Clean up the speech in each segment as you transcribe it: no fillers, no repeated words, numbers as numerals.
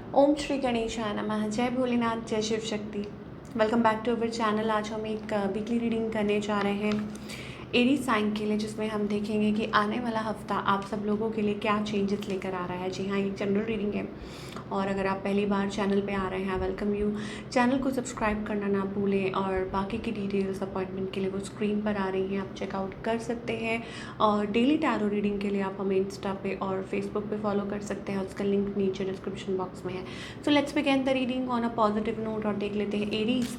ओम श्री गणेशाय नमः। जय भोलेनाथ, जय Shiv Shakti. Welcome back to our channel. आज हम एक वीकली रीडिंग करने जा रहे हैं एरीज साइन के लिए, जिसमें हम देखेंगे कि आने वाला हफ्ता आप सब लोगों के लिए क्या चेंजेस लेकर आ रहा है। जी हाँ, एक जनरल रीडिंग है और अगर आप पहली बार चैनल पे आ रहे हैं, वेलकम यू। चैनल को सब्सक्राइब करना ना भूलें और बाकी की डिटेल्स अपॉइंटमेंट के लिए वो स्क्रीन पर आ रही हैं, आप चेकआउट कर सकते हैं। और डेली टैरो रीडिंग के लिए आप हमें इंस्टा पे और फेसबुक पे फॉलो कर सकते हैं, उसका लिंक नीचे डिस्क्रिप्शन बॉक्स में है। So let's begin the reading on a positive note और देख लेते हैं एरीज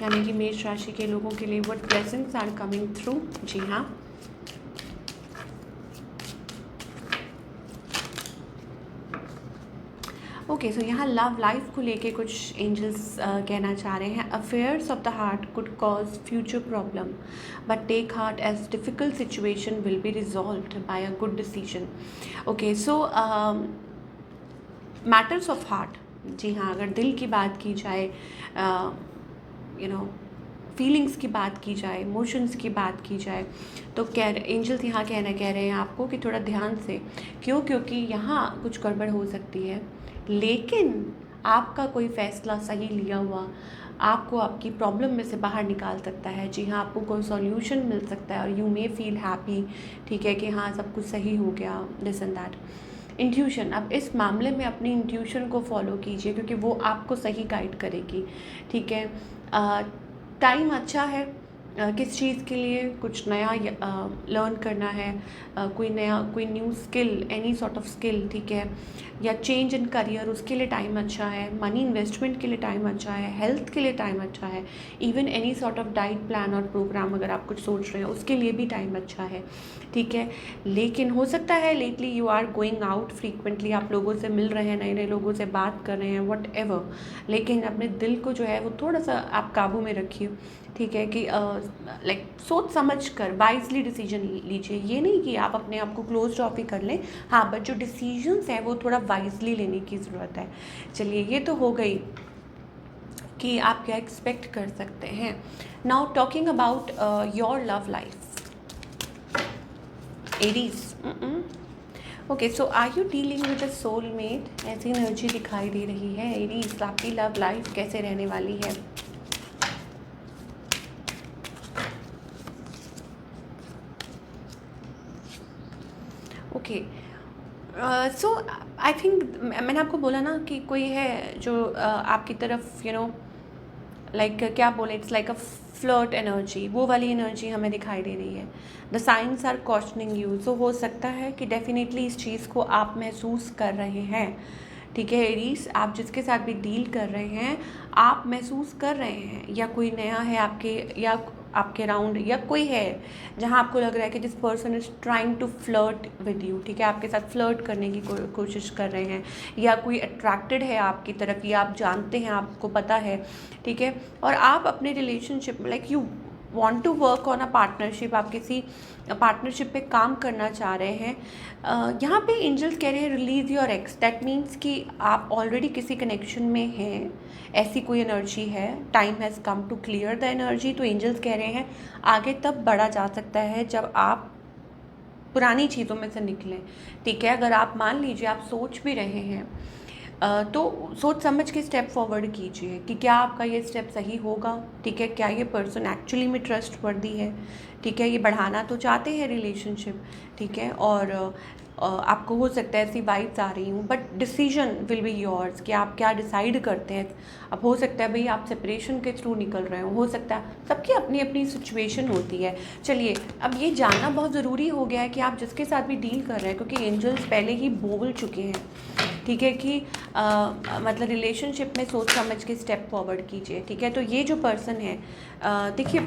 यानी कि मेष राशि के लोगों के लिए what blessings are coming through. जी हाँ, ओके। सो यहाँ लव लाइफ को लेके कुछ एंजल्स कहना चाह रहे हैं। Affairs of the heart could cause future problem but take heart as difficult situation will be resolved by a good decision. Okay, so matters of heart, जी हाँ, अगर दिल की बात की जाए, फीलिंग्स की बात की जाए, इमोशंस की बात की जाए, तो एंजल्स यहाँ कह रहे हैं आपको कि थोड़ा ध्यान से। क्योंकि यहाँ कुछ गड़बड़ हो सकती है, लेकिन आपका कोई फैसला सही लिया हुआ आपको आपकी प्रॉब्लम में से बाहर निकाल सकता है। जी हाँ, आपको कोई सॉल्यूशन मिल सकता है और यू मे फील हैप्पी, ठीक है, कि हाँ सब कुछ सही हो गया, दिस एंड दैट। इंट्यूशन, अब इस मामले में अपनी इंट्यूशन को फॉलो कीजिए क्योंकि वो आपको सही गाइड करेगी, ठीक है। टाइम अच्छा है किस चीज़ के लिए, कुछ नया लर्न करना है, कोई new skill, any sort of skill, ठीक है, या चेंज इन करियर, उसके लिए टाइम अच्छा है। मनी इन्वेस्टमेंट के लिए टाइम अच्छा है, हेल्थ के लिए टाइम अच्छा है, even any sort of diet plan और प्रोग्राम अगर आप कुछ सोच रहे हैं उसके लिए भी टाइम अच्छा है, ठीक है। लेकिन हो सकता है lately you are going out frequently, आप लोगों से मिल रहे हैं, नए नए लोगों से बात कर रहे हैं, वट एवर, लेकिन अपने दिल को जो है वो थोड़ा सा आप काबू में रखिए, ठीक है, कि लाइक सोच समझ कर वाइजली डिसीजन लीजिए। ये नहीं कि आप अपने आप को क्लोज ऑफ ही कर लें, हाँ, बट जो डिसीजंस हैं वो थोड़ा वाइजली लेने की ज़रूरत है। चलिए, ये तो हो गई कि आप क्या एक्सपेक्ट कर सकते हैं। Now talking about your love life, Aries. Okay, so are you dealing with a soulmate? ऐसी एनर्जी दिखाई दे रही है एरीज। आपकी लव लाइफ कैसे रहने वाली है? ओके, सो आई थिंक मैंने आपको बोला ना कि कोई है जो आपकी तरफ लाइक क्या बोले, it's like a flirt energy, वो वाली एनर्जी हमें दिखाई दे रही है। The science are cautioning you. So हो सकता है कि डेफिनेटली इस चीज़ को आप महसूस कर रहे हैं, ठीक है एरीज। आप जिसके साथ भी डील कर रहे हैं आप महसूस कर रहे हैं, या कोई नया है आपके अराउंड, या कोई है जहाँ आपको लग रहा है कि this person is trying to flirt with you, ठीक है, आपके साथ फ्लर्ट करने की कोशिश कर रहे हैं, या कोई अट्रैक्टेड है आपकी तरफ, या आप जानते हैं, आपको पता है, ठीक है। और आप अपने रिलेशनशिप में like you want to work on a partnership, आप किसी पार्टनरशिप पे काम करना चाह रहे हैं। यहाँ पे एंजल्स कह रहे हैं release your x. That means कि आप ऑलरेडी किसी कनेक्शन में हैं, ऐसी कोई एनर्जी है, time has come to clear the energy. तो एंजल्स कह रहे हैं आगे तब बढ़ा जा सकता है जब आप पुरानी चीज़ों में से निकलें, ठीक है। अगर आप मान लीजिए आप सोच भी रहे हैं तो सोच समझ के स्टेप फॉरवर्ड कीजिए कि क्या आपका ये स्टेप सही होगा, ठीक है, क्या ये पर्सन एक्चुअली में ट्रस्ट वर्दी है, ठीक है, ये बढ़ाना तो चाहते हैं रिलेशनशिप, ठीक है। और आपको हो सकता है ऐसी वाइब्स आ रही हूँ, but decision will be yours कि आप क्या डिसाइड करते हैं। अब हो सकता है भाई आप सेपरेशन के थ्रू निकल रहे हो सकता है, सबकी अपनी अपनी सिचुएशन होती है। चलिए, अब ये जानना बहुत ज़रूरी हो गया है कि आप जिसके साथ भी डील कर रहे हैं, क्योंकि एंजल्स पहले ही बोल चुके हैं, ठीक है, कि मतलब रिलेशनशिप में सोच समझ के स्टेप फॉरवर्ड कीजिए, ठीक है। तो ये जो पर्सन है, देखिए,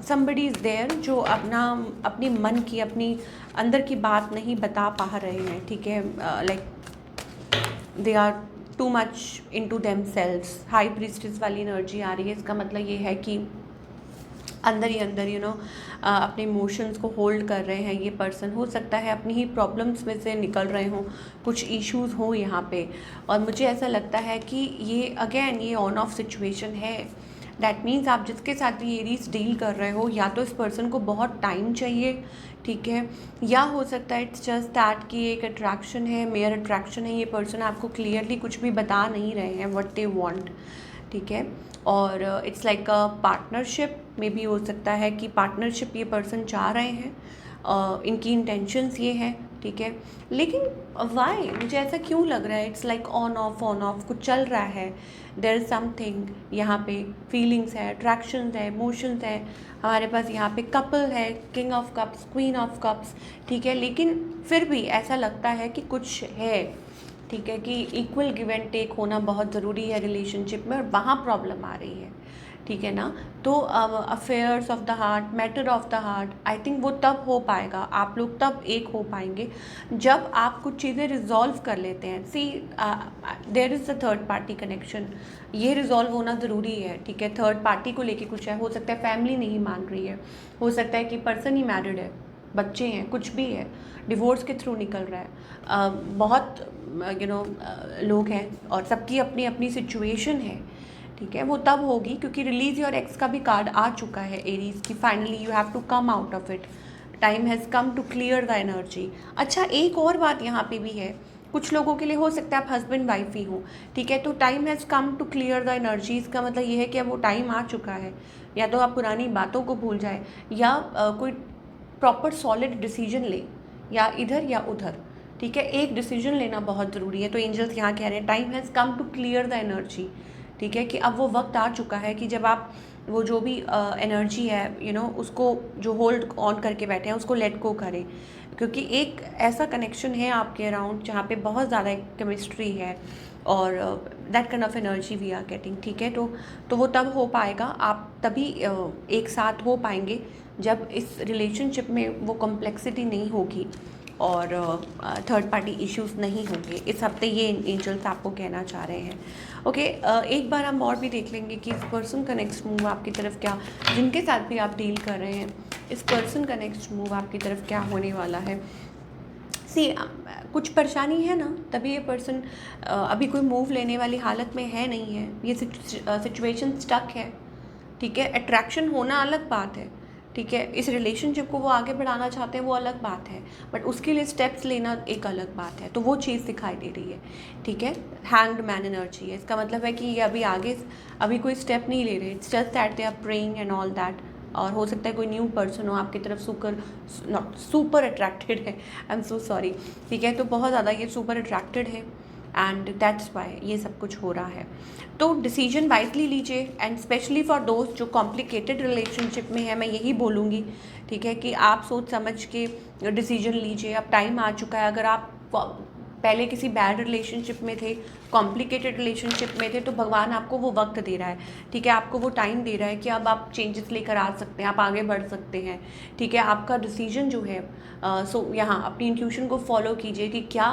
समबडी इज़ देयर जो अपनी मन की, अपनी अंदर की बात नहीं बता पा रहे हैं, ठीक है, like they are too much into themselves. High priestess वाली एनर्जी आ रही है। इसका मतलब ये है कि अंदर ही अंदर अपने इमोशंस को होल्ड कर रहे हैं ये पर्सन। हो सकता है अपनी ही प्रॉब्लम्स में से निकल रहे हों, कुछ इश्यूज़ हों यहाँ पे। और मुझे ऐसा लगता है कि ये अगेन ये ऑन ऑफ सिचुएशन है। दैट मीन्स आप जिसके साथ भी एरीज डील कर रहे हो, या तो इस पर्सन को बहुत टाइम चाहिए, ठीक है, या हो सकता है इट्स जस्ट दैट कि एक अट्रैक्शन है, मेयर अट्रैक्शन है, ये पर्सन आपको क्लियरली कुछ भी बता नहीं रहे हैं व्हाट दे वांट, ठीक है। और इट्स लाइक अ पार्टनरशिप में भी हो सकता है कि पार्टनरशिप ये पर्सन चाह रहे हैं, इनकी इंटेंशंस ये हैं, ठीक है। लेकिन वाई, मुझे ऐसा क्यों लग रहा है, इट्स लाइक ऑन ऑफ कुछ चल रहा है, देयर इज समथिंग यहाँ पे, फीलिंग्स है, अट्रैक्शंस है, इमोशंस है, हमारे पास यहाँ पे कपल है, king of cups, queen of cups, ठीक है। लेकिन फिर भी ऐसा लगता है कि कुछ है, ठीक है, कि इक्वल गिव एंड टेक होना बहुत ज़रूरी है रिलेशनशिप में, और वहाँ प्रॉब्लम आ रही है, ठीक है ना। तो affairs of the heart, matter of the heart, I think वो तब हो पाएगा, आप लोग तब एक हो पाएंगे जब आप कुछ चीज़ें रिजॉल्व कर लेते हैं। See there is the third party connection, ये रिजॉल्व होना ज़रूरी है, ठीक है। थर्ड पार्टी को लेके कुछ है, हो सकता है फैमिली नहीं मान रही है, हो सकता है कि पर्सन ही मैरिड है, बच्चे हैं, कुछ भी है, डिवोर्स के थ्रू निकल रहा है, बहुत लोग हैं, और सबकी अपनी अपनी सिचुएशन है, ठीक है। वो तब होगी क्योंकि रिलीज योर एक्स का भी कार्ड आ चुका है एरीज की, finally you have to come out of it, time has come to clear the energy. अच्छा, एक और बात यहाँ पे भी है, कुछ लोगों के लिए हो सकता है आप हस्बैंड वाइफ ही हो, ठीक है, तो time has come to clear the energy, इसका मतलब ये है कि अब वो टाइम आ चुका है, या तो आप पुरानी बातों को भूल जाए, या कोई प्रॉपर सॉलिड डिसीजन ले, या इधर या उधर, ठीक है, एक डिसीजन लेना बहुत ज़रूरी है। तो एंजल्स यहाँ कह रहे हैं time has come to clear the energy, ठीक है, कि अब वो वक्त आ चुका है कि जब आप वो जो भी एनर्जी है उसको जो होल्ड ऑन करके बैठे हैं उसको लेट गो करें, क्योंकि एक ऐसा कनेक्शन है आपके अराउंड जहाँ पे बहुत ज़्यादा केमिस्ट्री है, और that kind of energy we are getting, ठीक है। तो वो तब हो पाएगा, आप तभी एक साथ हो पाएंगे जब इस रिलेशनशिप में वो कॉम्प्लेक्सिटी नहीं होगी, और थर्ड पार्टी इश्यूज नहीं होंगे। इस हफ्ते ये एंजल्स आपको कहना चाह रहे हैं। ओके, एक बार हम और भी देख लेंगे कि इस पर्सन का नेक्स्ट मूव आपकी तरफ क्या, जिनके साथ भी आप डील कर रहे हैं, इस पर्सन का नेक्स्ट मूव आपकी तरफ क्या होने वाला है। सी कुछ परेशानी है ना, तभी ये पर्सन अभी कोई मूव लेने वाली हालत में है नहीं है, ये सिचुएशन स्टक है, ठीक है। अट्रैक्शन होना अलग बात है, ठीक है, इस रिलेशनशिप को वो आगे बढ़ाना चाहते हैं वो अलग बात है, बट उसके लिए स्टेप्स लेना एक अलग बात है, तो वो चीज़ दिखाई दे रही है, ठीक है। हैंग्ड मैन एनर्जी है, इसका मतलब है कि ये अभी कोई स्टेप नहीं ले रहे, it's just that they are praying and all that. और हो सकता है कोई न्यू पर्सन हो आपकी तरफ, सुपर अट्रैक्टेड है, आई एम सो सॉरी, ठीक है, तो बहुत ज़्यादा ये सुपर अट्रैक्टेड है, एंड दैट्स वाई ये सब कुछ हो रहा है। तो डिसीजन वाइजली लीजिए, एंड स्पेशली फॉर दोस्त जो कॉम्प्लिकेटेड रिलेशनशिप में है, मैं यही बोलूँगी, ठीक है, कि आप सोच समझ के डिसीजन लीजिए। अब टाइम आ चुका है, अगर आप पहले किसी बैड रिलेशनशिप में थे, कॉम्प्लिकेटेड रिलेशनशिप में थे, तो भगवान आपको वो वक्त दे रहा है, ठीक है, आपको वो टाइम दे रहा है कि अब आप चेंजेस लेकर आ सकते हैं, आप आगे बढ़ सकते हैं, ठीक है। आपका डिसीजन जो है यहाँ अपनी इंट्यूशन को फॉलो कीजिए कि क्या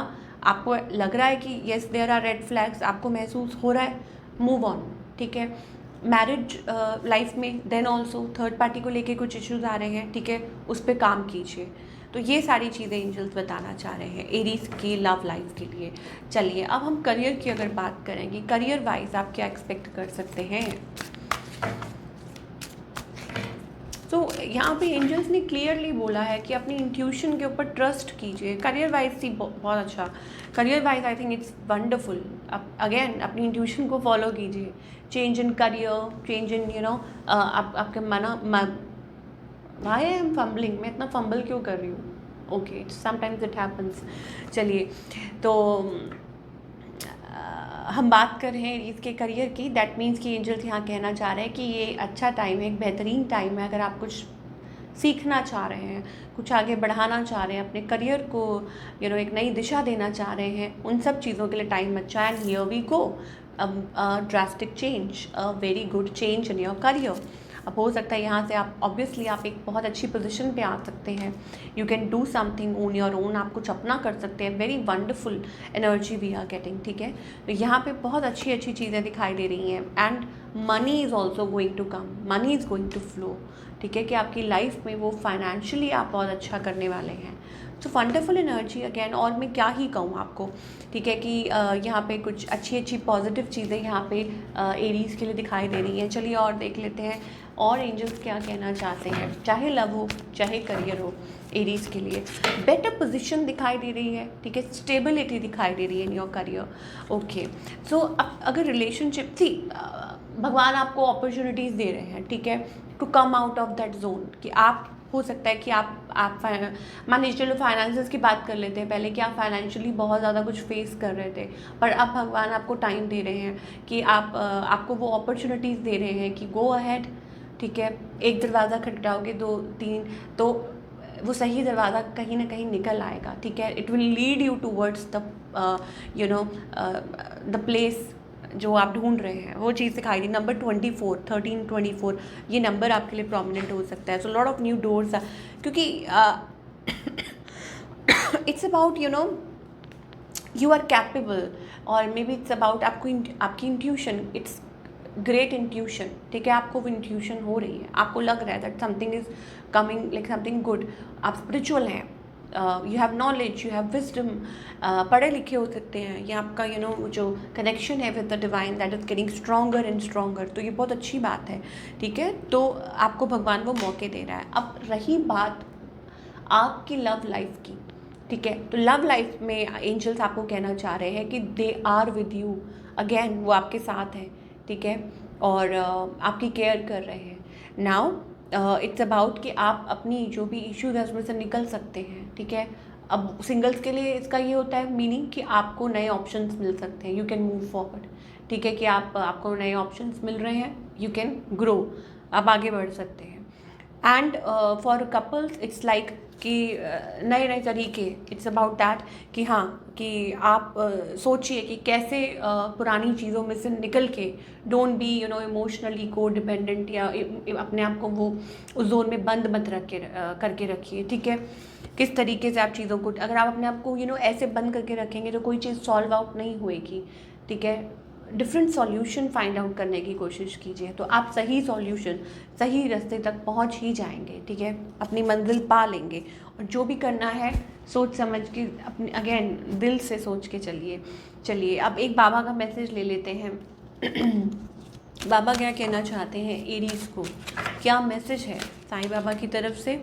आपको लग रहा है कि yes there are red flags, आपको महसूस हो रहा है, मूव ऑन, ठीक है। मैरिज लाइफ में देन ऑल्सो थर्ड पार्टी को लेके कुछ इश्यूज आ रहे हैं, ठीक है, उस पर काम कीजिए। तो ये सारी चीज़ें एंजल्स बताना चाह रहे हैं एरीज की लव लाइफ के लिए। चलिए अब हम करियर की अगर बात करेंगे, करियर वाइज आप क्या एक्सपेक्ट कर सकते हैं। तो यहाँ पे एंजल्स ने क्लियरली बोला है कि अपनी इंट्यूशन के ऊपर ट्रस्ट कीजिए। करियर वाइज सी बहुत अच्छा, career wise I think it's wonderful. अब अगेन अपनी इंट्यूशन को फॉलो कीजिए, change in career, change in आपके वाई आई एम फम्बलिंग, मैं इतना फंबल क्यों कर रही हूँ, ओके समटाइम्स इट हैपन्स। चलिए तो हम बात कर रहे हैं इसके करियर की, दैट मीन्स कि एंजल्स यहाँ कहना चाह रहे हैं कि ये अच्छा टाइम है, एक बेहतरीन टाइम है। अगर आप कुछ सीखना चाह रहे हैं, कुछ आगे बढ़ाना चाह रहे हैं, अपने करियर को एक नई दिशा देना चाह रहे हैं, उन सब चीज़ों के लिए टाइम अच्छा है। And here we go, drastic change, a very good change in your career. अब हो सकता है यहाँ से आप ऑब्वियसली आप एक बहुत अच्छी पोजीशन पे आ सकते हैं, you can do something on your own, आप कुछ अपना कर सकते हैं। Very wonderful energy we are getting, ठीक है। तो यहाँ पे बहुत अच्छी अच्छी चीज़ें दिखाई दे रही हैं, and money is also going to come, money is going to flow, ठीक है, कि आपकी लाइफ में वो फाइनेंशियली आप बहुत अच्छा करने वाले हैं। So wonderful energy again. और मैं क्या ही कहूँ आपको, ठीक है, कि यहाँ पे कुछ अच्छी अच्छी पॉजिटिव चीज़ें यहाँ पे एरीज़ के लिए दिखाई दे रही हैं। चलिए और देख लेते हैं और एंजल्स क्या कहना चाहते हैं, चाहे लव हो चाहे करियर हो, एरीज़ के लिए बेटर पोजीशन दिखाई दे रही है, ठीक है, स्टेबिलिटी दिखाई दे रही है इन योर करियर। ओके, सो अगर रिलेशनशिप थी, भगवान आपको अपॉर्चुनिटीज़ दे रहे हैं, ठीक है, to come out of that zone, कि आप हो सकता है कि आप मान लीजिए, चलो फाइनेंसेस की बात कर लेते हैं पहले, कि आप फाइनेंशियली बहुत ज़्यादा कुछ फेस कर रहे थे, पर अब भगवान आपको टाइम दे रहे हैं कि आपको वो अपॉर्चुनिटीज़ दे रहे हैं कि गो अहेड, ठीक है, एक दरवाज़ा खटखटाओगे, 2 3, तो वो सही दरवाज़ा कहीं ना कहीं निकल आएगा, ठीक है, it will lead you towards the the place जो आप ढूंढ रहे हैं, वो चीज़ दिखाई दी। नंबर 24, 1324, ये नंबर आपके लिए प्रोमिनेंट हो सकता है। So lot of new doors, क्योंकि it's about you are capable, और मे बी इट्स अबाउट आपकी इंट्यूशन, इट्स ग्रेट इंट्यूशन, ठीक है, आपको वो इंट्यूशन हो रही है, आपको लग रहा है that something is coming, like something good. आप स्पिरिचुअल हैं, you have knowledge, you have wisdom, पढ़े लिखे हो सकते हैं, ये आपका जो कनेक्शन है with the divine that is getting stronger and stronger, तो ये बहुत अच्छी बात है, ठीक है। तो आपको भगवान वो मौके दे रहा है। अब रही बात आपकी लव लाइफ की, ठीक है, तो लव लाइफ में एंजल्स आपको कहना चाह रहे हैं कि they are with you, again वो आपके साथ हैं, ठीक है, और आपकी केयर कर रहे हैं। नाउ इट्स अबाउट कि आप अपनी जो भी इश्यूज है उसमें से निकल सकते हैं, ठीक है। अब सिंगल्स के लिए इसका ये होता है मीनिंग कि आपको नए ऑप्शंस मिल सकते हैं, यू कैन मूव फॉरवर्ड, ठीक है, कि आपको नए ऑप्शंस मिल रहे हैं, यू कैन ग्रो, आप आगे बढ़ सकते हैं। And for couples it's like कि नए नए तरीके, इट्स अबाउट दैट कि हाँ, कि आप सोचिए कि कैसे पुरानी चीज़ों में से निकल के, डोंट बी इमोशनली को डिपेंडेंट, या अपने आप को वो उस जोन में बंद मत करके रखिए, ठीक है। किस तरीके से आप चीज़ों को, अगर आप अपने आप को ऐसे बंद करके रखेंगे तो कोई चीज़ सॉल्व आउट नहीं होएगी, ठीक है। डिफरेंट सॉल्यूशन फाइंड आउट करने की कोशिश कीजिए, तो आप सही सॉल्यूशन, सही रास्ते तक पहुंच ही जाएंगे, ठीक है, अपनी मंजिल पा लेंगे। और जो भी करना है सोच समझ के, अपने अगेन दिल से सोच के चलिए। अब एक बाबा का मैसेज ले लेते हैं। बाबा क्या कहना चाहते हैं एरीज को, क्या मैसेज है साईं बाबा की तरफ से?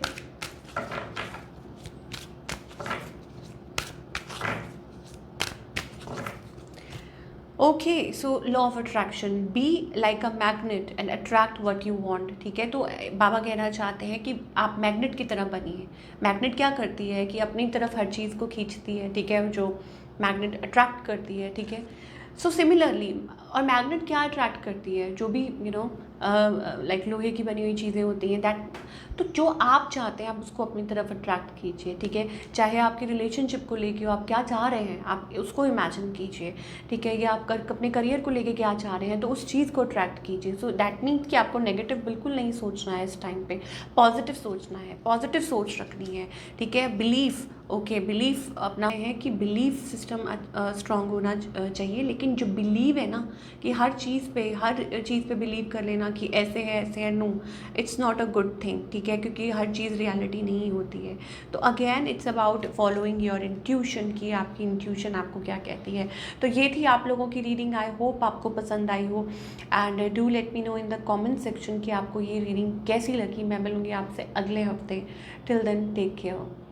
Okay, so law of attraction, be like a magnet and attract what you want, ठीक है। तो बाबा कहना चाहते हैं कि आप मैग्नेट की तरह बनिए। मैग्नेट क्या करती है कि अपनी तरफ हर चीज़ को खींचती है, ठीक है, जो मैग्नेट अट्रैक्ट करती है, ठीक है। सो सिमिलरली, और मैग्नेट क्या अट्रैक्ट करती है, जो भी लाइक लोहे की बनी हुई चीज़ें होती हैं, दैट, तो जो आप चाहते हैं आप उसको अपनी तरफ अट्रैक्ट कीजिए, ठीक है। चाहे आपकी रिलेशनशिप को लेके हो, आप क्या चाह रहे हैं आप उसको इमेजिन कीजिए, ठीक है, या आप अपने करियर को लेके क्या चाह रहे हैं तो उस चीज़ को अट्रैक्ट कीजिए। सो दैट मीन्स कि आपको नेगेटिव बिल्कुल नहीं सोचना है इस टाइम पे, पॉजिटिव सोचना है, पॉजिटिव सोच रखनी है, ठीक है। बिलीफ, ओके, बिलीफ अपना है कि बिलीफ सिस्टम स्ट्रांग होना चाहिए, लेकिन जो बिलीव है ना कि हर चीज़ पे बिलीव कर लेना कि ऐसे है, no, it's not a good thing, ठीक है, क्योंकि हर चीज़ रियलिटी नहीं होती है। तो again it's about following your intuition, कि आपकी इंट्यूशन आपको क्या कहती है। तो ये थी आप लोगों की रीडिंग, आई होप आपको पसंद आई हो, and do let me know in the comment section कि आपको ये रीडिंग कैसी लगी। मैं मिलूँगी आपसे अगले हफ्ते, टिल देन टेक केयर।